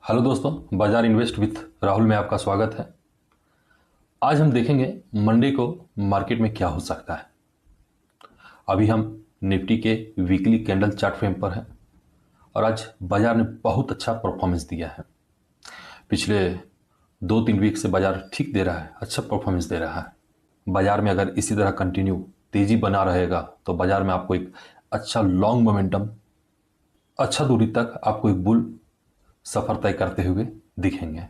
Hello दोस्तों, बाजार invest with Rahul में आपका स्वागत है। आज हम देखेंगे मंडे को मार्केट में क्या हो सकता है। अभी हम निफ्टी के वीकली कैंडल चार्ट फ्रेम पर हैं और आज बाजार ने बहुत अच्छा परफॉर्मेंस दिया है। पिछले 2-3 वीक से बाजार ठीक दे रहा है, अच्छा परफॉर्मेंस दे रहा है। बाजार में अगर इसी तरह कंटिन्यू तेजी बना रहेगा तो बाजार में आपको एक अच्छा लॉन्ग मोमेंटम, अच्छा दूरी तक आपको एक बुल सफर तय करते हुए दिखेंगे।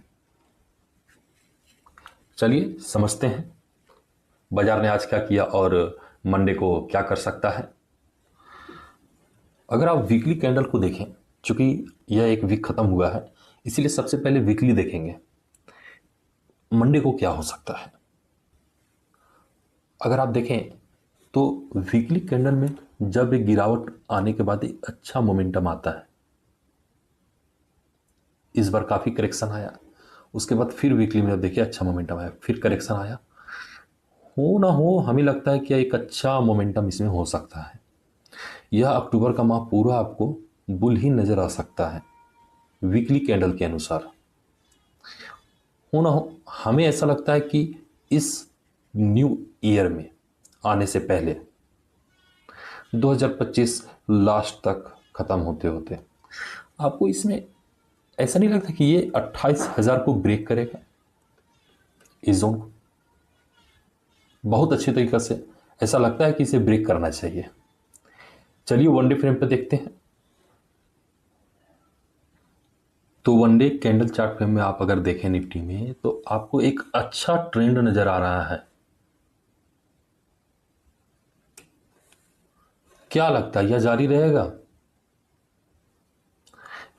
चलिए समझते हैं बाजार ने आज क्या किया और मंडे को क्या कर सकता है। अगर आप वीकली कैंडल को देखें, चूंकि यह एक वीक खत्म हुआ है इसीलिए सबसे पहले वीकली देखेंगे मंडे को क्या हो सकता है। अगर आप देखें तो वीकली कैंडल में जब एक गिरावट आने के बाद एक अच्छा मोमेंटम आता है। इस बार काफ़ी करेक्शन आया, उसके बाद फिर वीकली में जब देखिए अच्छा मोमेंटम आया, फिर करेक्शन आया। हो ना हो हमें लगता है कि एक अच्छा मोमेंटम इसमें हो सकता है। यह अक्टूबर का माह पूरा आपको बुल ही नज़र आ सकता है वीकली कैंडल के अनुसार। हो ना हो हमें ऐसा लगता है कि इस न्यू ईयर में आने से पहले 2025 लास्ट तक ख़त्म होते होते आपको इसमें ऐसा नहीं लगता कि ये 28,000 को ब्रेक करेगा। इस जोन को बहुत अच्छे तरीके से ऐसा लगता है कि इसे ब्रेक करना चाहिए। चलिए वनडे फ्रेम पर देखते हैं। तो वनडे कैंडल चार्ट फ्रेम में आप अगर देखें निफ्टी में तो आपको एक अच्छा ट्रेंड नजर आ रहा है। क्या लगता है यह जारी रहेगा?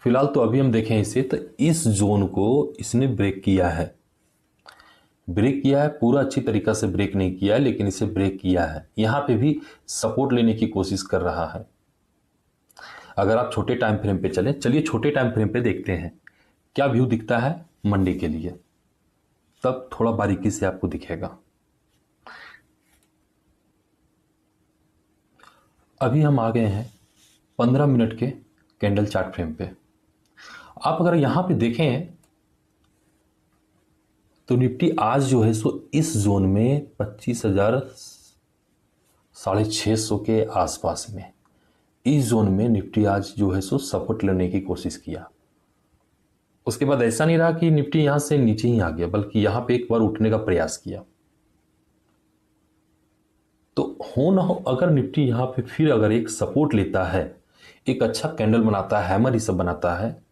फिलहाल तो अभी हम देखें इसे तो इस जोन को इसने ब्रेक किया है। ब्रेक किया है, पूरा अच्छी तरीका से ब्रेक नहीं किया है लेकिन इसे ब्रेक किया है। यहां पे भी सपोर्ट लेने की कोशिश कर रहा है। अगर आप छोटे टाइम फ्रेम पे चलें, चलिए छोटे टाइम फ्रेम पे देखते हैं क्या व्यू दिखता है मंडे के लिए, तब थोड़ा बारीकी से आपको दिखेगा। अभी हम आ गए हैं 15 मिनट के कैंडल चार्ट फ्रेम पे। आप अगर यहां पे देखें तो निफ्टी आज जो है सो इस जोन में 25,000 650 के आसपास में, इस जोन में निफ्टी आज जो है सो सपोर्ट लेने की कोशिश किया। उसके बाद ऐसा नहीं रहा कि निफ्टी यहां से नीचे ही आ गया, बल्कि यहां पे एक बार उठने का प्रयास किया। तो हो ना हो अगर निफ्टी यहां पे फिर अगर एक सपोर्ट लेता है, एक अच्छा कैंडल बनाता है, हैमर ये सब बनाता है,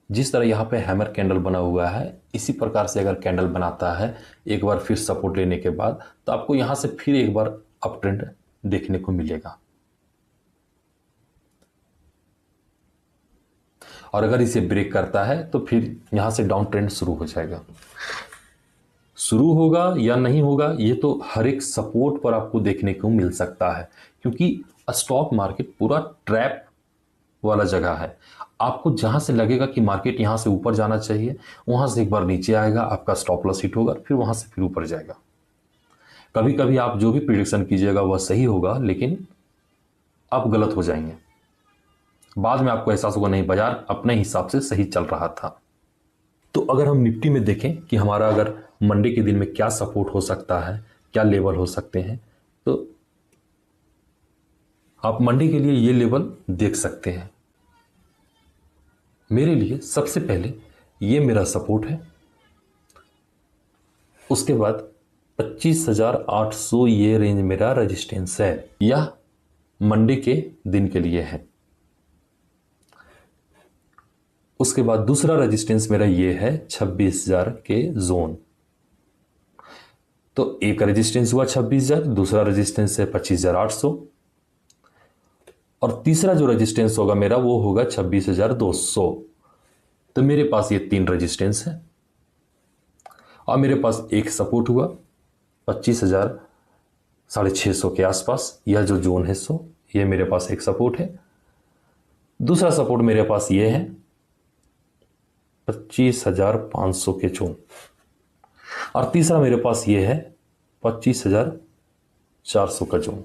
जिस तरह यहां पे हैमर कैंडल बना हुआ है इसी प्रकार से अगर कैंडल बनाता है एक बार फिर सपोर्ट लेने के बाद, तो आपको यहां से फिर एक बार अप ट्रेंड देखने को मिलेगा। और अगर इसे ब्रेक करता है तो फिर यहां से डाउन ट्रेंड शुरू हो जाएगा। शुरू होगा या नहीं होगा ये तो हर एक सपोर्ट पर आपको देखने को मिल सकता है, क्योंकि स्टॉक मार्केट पूरा ट्रैप वाला जगह है। आपको जहां से लगेगा कि मार्केट यहां से ऊपर जाना चाहिए, वहां से एक बार नीचे आएगा, आपका स्टॉप लॉस हिट होगा, फिर वहां से फिर ऊपर जाएगा। कभी कभी आप जो भी प्रिडिक्शन कीजिएगा वह सही होगा, लेकिन आप गलत हो जाएंगे। बाद में आपको एहसास होगा नहीं, बाजार अपने हिसाब से सही चल रहा था। तो अगर हम निफ्टी में देखें कि हमारा अगर मंडे के दिन में क्या सपोर्ट हो सकता है, क्या लेवल हो सकते हैं, तो आप मंडे के लिए ये लेवल देख सकते हैं। मेरे लिए सबसे पहले ये मेरा सपोर्ट है, उसके बाद 25,800 ये रेंज मेरा रेजिस्टेंस है। यह मंडे के दिन के लिए है। उसके बाद दूसरा रेजिस्टेंस मेरा ये है 26,000 के जोन। तो एक रेजिस्टेंस हुआ 26,000, दूसरा रेजिस्टेंस है 25,800 और तीसरा जो रेजिस्टेंस होगा मेरा वो होगा 26,200। तो मेरे पास ये 3 रेजिस्टेंस है और मेरे पास एक सपोर्ट हुआ 25,000 650 के आसपास। यह जो जोन है सो ये मेरे पास एक सपोर्ट है। दूसरा सपोर्ट मेरे पास ये है 25,500 के जोन और तीसरा मेरे पास ये है 25,400 का जोन।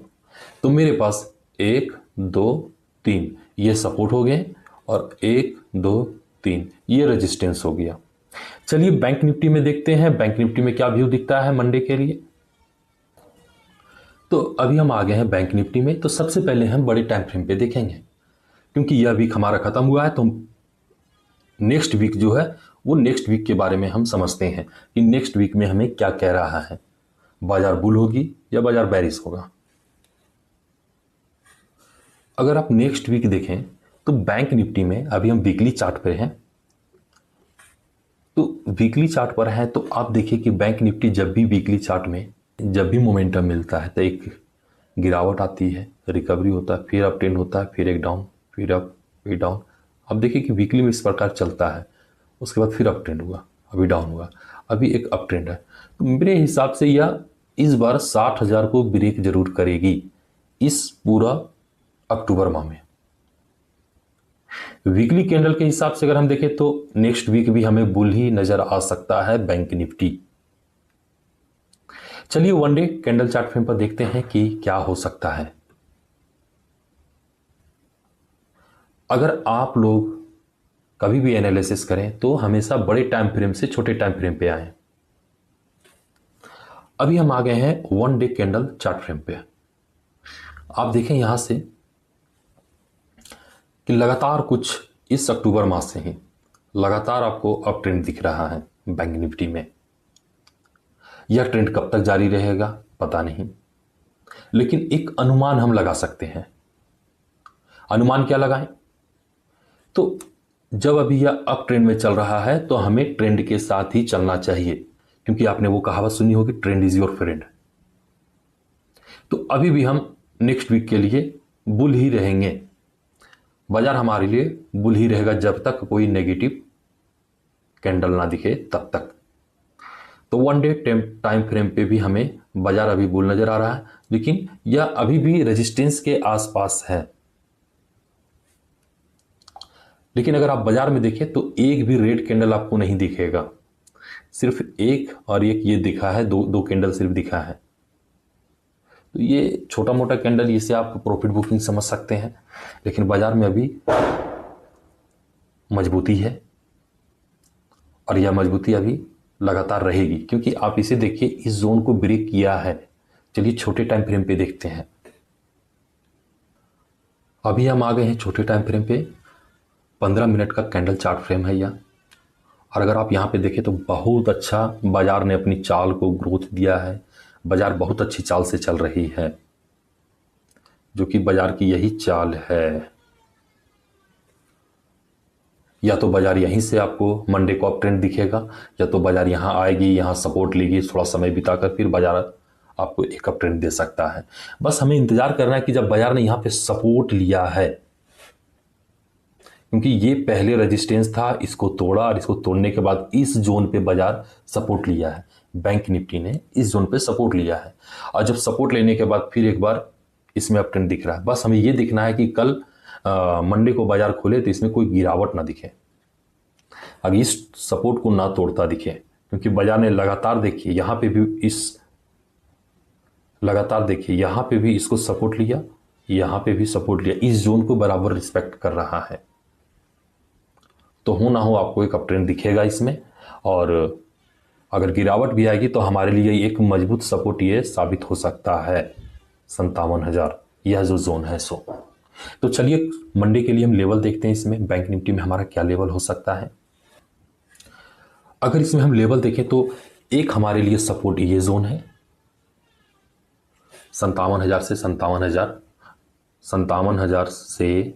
तो मेरे पास 1 2 3 ये सपोर्ट हो गए और 1 2 3 ये रेजिस्टेंस हो गया। चलिए बैंक निफ्टी में देखते हैं, बैंक निफ्टी में क्या व्यू दिखता है मंडे के लिए। तो अभी हम आ गए हैं बैंक निफ्टी में। तो सबसे पहले हम बड़े टाइम फ्रेम पे देखेंगे, क्योंकि यह वीक हमारा खत्म हुआ है, तो नेक्स्ट वीक जो है वो नेक्स्ट वीक के बारे में हम समझते हैं कि नेक्स्ट वीक में हमें क्या कह रहा है, बाजार बुल होगी या बाजार बैरिश होगा। अगर आप नेक्स्ट वीक देखें तो बैंक निफ्टी में अभी हम वीकली चार्ट पर हैं, तो वीकली चार्ट पर है तो आप देखिए कि बैंक निफ्टी जब भी वीकली चार्ट में जब भी मोमेंटम मिलता है तो एक गिरावट आती है, रिकवरी होता है, फिर अप ट्रेंड होता है, फिर एक डाउन, फिर अप, फिर डाउन। अब देखिए कि वीकली में इस प्रकार चलता है, उसके बाद फिर अप ट्रेंड हुआ, अभी डाउन हुआ, अभी एक अप ट्रेंड है। तो मेरे हिसाब से यह इस बार 60,000 को ब्रेक जरूर करेगी इस पूरा अक्टूबर माह में। वीकली कैंडल के हिसाब से अगर हम देखें तो नेक्स्ट वीक भी हमें बुल ही नजर आ सकता है बैंक निफ्टी। चलिए one day candle chart frame पर देखते हैं कि क्या हो सकता है। अगर आप लोग कभी भी एनालिसिस करें तो हमेशा बड़े टाइम फ्रेम से छोटे टाइम फ्रेम पे आए। अभी हम आ गए हैं one day candle chart frame पे। आप देखें यहां से कि लगातार कुछ इस अक्टूबर माह से ही लगातार आपको अप ट्रेंड दिख रहा है बैंक निफ्टी में। यह ट्रेंड कब तक जारी रहेगा पता नहीं, लेकिन एक अनुमान हम लगा सकते हैं। अनुमान क्या लगाएं? तो जब अभी यह अप ट्रेंड में चल रहा है तो हमें ट्रेंड के साथ ही चलना चाहिए, क्योंकि आपने वो कहावत सुनी होगी, ट्रेंड इज योर फ्रेंड। तो अभी भी हम नेक्स्ट वीक के लिए बुल ही रहेंगे, बाजार हमारे लिए बुल ही रहेगा जब तक कोई नेगेटिव कैंडल ना दिखे तब तक। तो वन डे टाइम फ्रेम पे भी हमें बाजार अभी बुल नजर आ रहा है, लेकिन यह अभी भी रेजिस्टेंस के आसपास है। लेकिन अगर आप बाजार में देखें तो एक भी रेड कैंडल आपको नहीं दिखेगा, सिर्फ एक और एक ये दिखा है, दो कैंडल सिर्फ दिखा है। तो ये छोटा मोटा कैंडल, इसे आप प्रॉफिट बुकिंग समझ सकते हैं, लेकिन बाजार में अभी मजबूती है और यह मजबूती अभी लगातार रहेगी, क्योंकि आप इसे देखिए इस जोन को ब्रेक किया है। चलिए छोटे टाइम फ्रेम पे देखते हैं। अभी हम आ गए हैं छोटे टाइम फ्रेम पे, 15 मिनट का कैंडल चार्ट फ्रेम है यह। और अगर आप यहाँ पे देखें तो बहुत अच्छा बाजार ने अपनी चाल को ग्रोथ दिया है। बाजार बहुत अच्छी चाल से चल रही है, जो कि बाजार की यही चाल है। या तो बाजार यहीं से आपको मंडे को अप ट्रेंड दिखेगा, या तो बाजार यहाँ आएगी, यहाँ सपोर्ट लेगी, थोड़ा समय बिताकर फिर बाजार आपको एक अप ट्रेंड दे सकता है। बस हमें इंतजार करना है कि जब बाजार ने यहाँ पे सपोर्ट लिया है, क्योंकि ये पहले रेजिस्टेंस था, इसको तोड़ा और इसको तोड़ने के बाद इस जोन पे बाजार सपोर्ट लिया है। बैंक निफ्टी ने इस जोन पे सपोर्ट लिया है, और जब सपोर्ट लेने के बाद फिर एक बार इसमें अप ट्रेंड दिख रहा है। बस हमें ये दिखना है कि कल मंडे को बाजार खोले तो इसमें कोई गिरावट ना दिखे, अगर इस सपोर्ट को ना तोड़ता दिखे, क्योंकि बाजार ने लगातार देखिए यहाँ पे भी इसको सपोर्ट लिया, यहाँ पे भी सपोर्ट लिया, इस जोन को बराबर रिस्पेक्ट कर रहा है। तो हो ना हो आपको एक अप ट्रेंड दिखेगा इसमें, और अगर गिरावट भी आएगी तो हमारे लिए एक मजबूत सपोर्ट ये साबित हो सकता है 57,000, यह जो जोन है सो। तो चलिए मंडे के लिए हम लेवल देखते हैं इसमें बैंक निफ्टी में हमारा क्या लेवल हो सकता है। अगर इसमें हम लेवल देखें तो एक हमारे लिए सपोर्ट ये जोन है 57,000 से 57,000, 57,000 से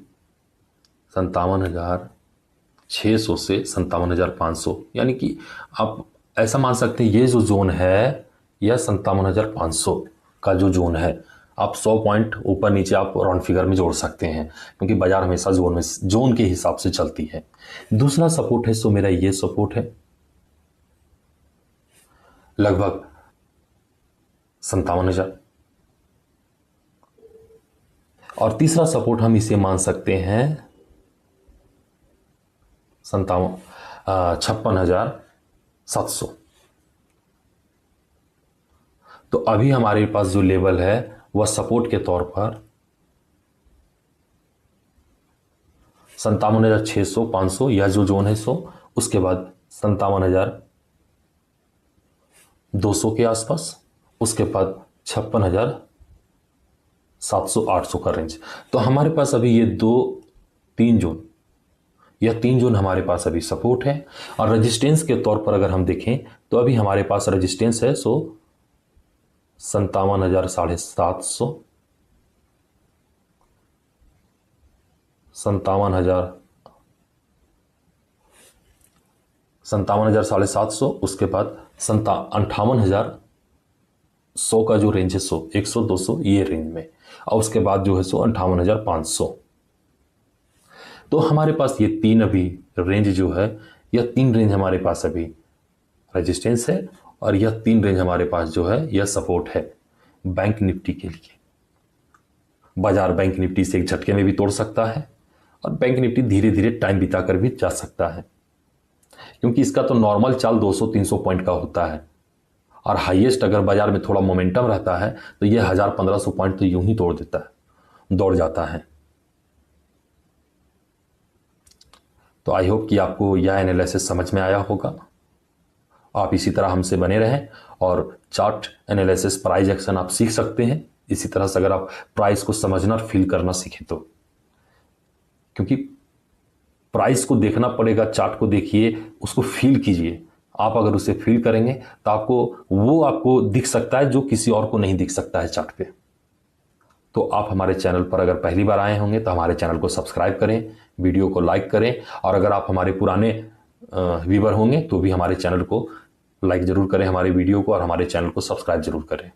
57,600 से 57,500, यानी कि आप ऐसा मान सकते हैं ये जो जोन है यह 57,500 का जो जोन है। आप 100 पॉइंट ऊपर नीचे आप राउंड फिगर में जोड़ सकते हैं, क्योंकि बाजार हमेशा जोन के हिसाब से चलती है। दूसरा सपोर्ट है सो मेरा ये सपोर्ट है लगभग 57,000, और तीसरा सपोर्ट हम इसे मान सकते हैं 56,700। तो अभी हमारे पास जो लेवल है वह सपोर्ट के तौर पर 57,600 500 यह जो जोन है 100, उसके बाद 57,200 के आसपास, उसके बाद 56,700 800 का रेंज। तो हमारे पास अभी ये 3 जोन, यह 3 जोन हमारे पास अभी सपोर्ट है। और रेजिस्टेंस के तौर पर अगर हम देखें तो अभी हमारे पास रेजिस्टेंस है 57,750, 57,750, उसके बाद 58,100 का जो रेंज है 100 200 ये रेंज में, और उसके बाद जो है 58,500। तो हमारे पास ये 3 अभी रेंज जो है, यह 3 रेंज हमारे पास अभी रेजिस्टेंस है, और यह 3 रेंज हमारे पास जो है यह सपोर्ट है बैंक निफ्टी के लिए। बाजार बैंक निफ्टी से एक झटके में भी तोड़ सकता है, और बैंक निफ्टी धीरे धीरे टाइम बिताकर भी जा सकता है, क्योंकि इसका तो नॉर्मल चाल 200-300 पॉइंट का होता है, और हाईएस्ट अगर बाजार में थोड़ा मोमेंटम रहता है तो यह 1000-1500 पॉइंट तो यूं ही तोड़ देता है, दौड़ जाता है। तो आई होप कि आपको यह एनालिसिस समझ में आया होगा। आप इसी तरह हमसे बने रहें, और चार्ट एनालिसिस, प्राइस एक्शन आप सीख सकते हैं इसी तरह से, अगर आप प्राइस को समझना और फील करना सीखें तो। क्योंकि प्राइस को देखना पड़ेगा, चार्ट को देखिए, उसको फील कीजिए। आप अगर उसे फील करेंगे तो आपको दिख सकता है जो किसी और को नहीं दिख सकता है चार्ट पे। तो आप हमारे चैनल पर अगर पहली बार आए होंगे तो हमारे चैनल को सब्सक्राइब करें, वीडियो को लाइक करें, और अगर आप हमारे पुराने व्यूवर होंगे तो भी हमारे चैनल को लाइक ज़रूर करें, हमारे वीडियो को, और हमारे चैनल को सब्सक्राइब ज़रूर करें।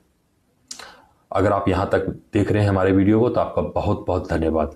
अगर आप यहाँ तक देख रहे हैं हमारे वीडियो को तो आपका बहुत बहुत धन्यवाद।